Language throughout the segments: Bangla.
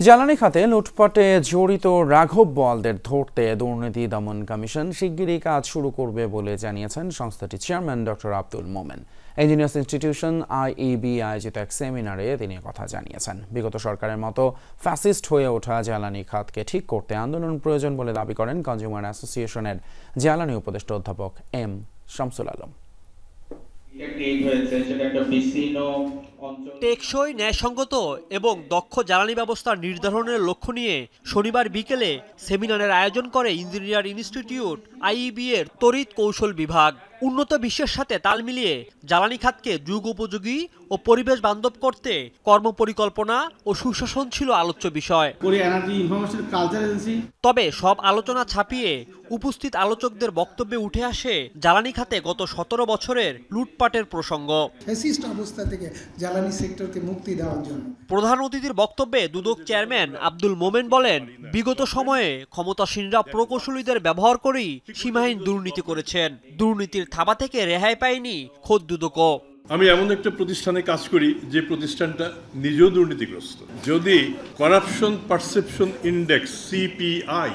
জ্বালানি খাতে লুটপাটে জড়িত রাঘব বোয়ালদের ধরতে দুর্নীতি দমন কমিশন শিগগিরই কাজ শুরু করবে বলে জানিয়েছেন সংস্থাটির chairman doctor Abdul Momen. Engineers institution IEB আয়োজিত এক সেমিনারে তিনি কথা জানিয়েছেন। বিগত সরকারের মতো ফ্যাসিস্ট হয়ে ওঠা জ্বালানি খাতকে ঠিক করতে আন্দোলন প্রয়োজন বলে দাবি করেন কনজিউমার অ্যাসোসিয়েশনের জ্বালানি উপদেষ্টা অধ্যাপক এম শামসুল আলম। টেকসই, ন্যায়সঙ্গত এবং দক্ষ জ্বালানি ব্যবস্থা নির্ধারণের লক্ষ্য নিয়ে শনিবার বিকেলে সেমিনারের আয়োজন করে ইঞ্জিনিয়ার ইনস্টিটিউট আইইবি এর তড়িৎ কৌশল বিভাগ। উন্নত বিশ্বের সাথে তাল মিলিয়ে জ্বালানি খাতকে যুগোপযোগী ও পরিবেশ বান্ধব করতে কর্মপরিকল্পনা ও সুশাসন ছিল আলোচ্য বিষয়। তবে সব আলোচনা ছাপিয়ে উপস্থিত আলোচকদের বক্তব্যে উঠে আসে জ্বালানি খাতে গত 17 বছরের লুটপাটের প্রসঙ্গ। ফ্যাসিস্ট অবস্থা থেকে জ্বালানি সেক্টরকে মুক্তি দেওয়ার জন্য প্রধান অতিথির বক্তব্যে দুদক চেয়ারম্যান আব্দুল মোমেন বলেন, বিগত সময়ে ক্ষমতাসীনরা প্রকৌশলীদের ব্যবহার করেই সীমাহীন দুর্নীতি করেছেন। দুর্নীতির থাবা থেকে রেহাই পায়নি খোদ দুদকও। আমি এমন একটা প্রতিষ্ঠানে কাজ করি যে প্রতিষ্ঠানটা নিজেও দুর্নীতিগ্রস্ত। যদি করাপশন পারসেপশন ইন্ডেক্স সিপিআই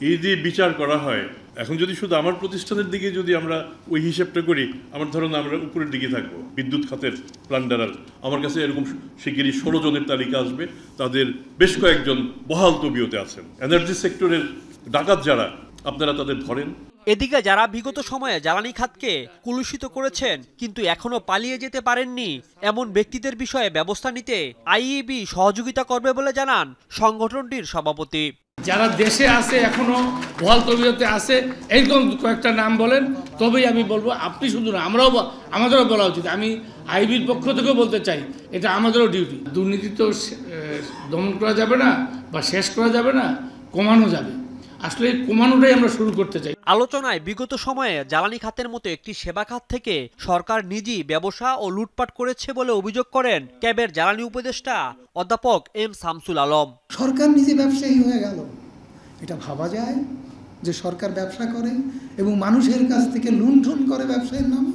এই দিয়ে বিচার করা হয়, এখন যদি শুধু আমার প্রতিষ্ঠানের দিকে যদি আমরা ওই হিসেবটা করি, আমার ধরুন আমরা উপরের দিকে থাকবো। বিদ্যুৎ খাতের প্লান্ডারার আমার কাছে এরকম শিগগিরই 16 জনের তালিকা আসবে, তাদের বেশ কয়েকজন বহাল তবিয়তে আছেন। এনার্জি সেক্টরের ডাকাত যারা, আপনারা তাদের ধরেন। এদিকে যারা বিগত সময়ে জ্বালানি খাতকে কলুষিত করেছেন কিন্তু এখনো পালিয়ে যেতে পারেননি, এমন ব্যক্তিদের বিষয়ে ব্যবস্থা নিতে আইইবি সহযোগিতা করবে বলে জানান সংগঠনটির সভাপতি। যারা দেশে আছে এখনো বহাল তবিয়তে আছে, এইরকম কয়েকটা নাম বলেন, তবেই আমি বলবো। আপনি শুধু না, আমাদেরও বলা উচিত। আমি আইবির পক্ষ থেকেও বলতে চাই, এটা আমাদেরও ডিউটি। দুর্নীতি তো দমন করা যাবে না বা শেষ করা যাবে না, কমানো যাবে। আসলে কমানোটাই আমরা শুরু করতে চাই। আলোচনায় বিগত সময়ে জ্বালানি খাতের মতো একটি সেবা খাত থেকে সরকার নিজেই ব্যবসা ও লুটপাট করেছে বলে অভিযোগ করেন ক্যাবের জ্বালানি উপদেষ্টা অধ্যাপক এম শামসুল আলম। সরকার নিজে ব্যবসায়ী হয়ে গেল। এটা ভাবা যায় যে সরকার ব্যবসা করে এবং মানুষের কাছ থেকে লুণ্ঠন করে ব্যবসায়ের নামে?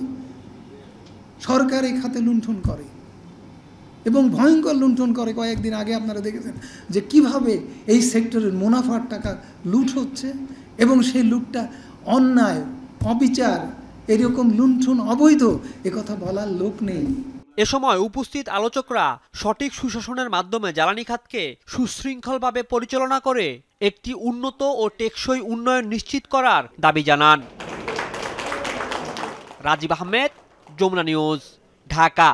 সরকার এই খাতে লুণ্ঠন করে এবং ভয়ঙ্কর লুণ্ঠন করে। কয়েকদিন আগে আপনারা দেখেছেন যে কিভাবে এই সেক্টরের মুনাফার টাকা লুট হচ্ছে এবং সেই লুটটা অন্যায়, অবিচার, এরকম লুণ্ঠন অবৈধ, একথা বলার লোক নেই। এ সময় উপস্থিত আলোচকরা সঠিক সুশাসনের মাধ্যমে জ্বালানি খাতকে সুশৃঙ্খলভাবে পরিচালনা করে একটি উন্নত ও টেকসই উন্নয়ন নিশ্চিত করার দাবি জানান। রাজীব আহমেদ, যমুনা নিউজ, ঢাকা।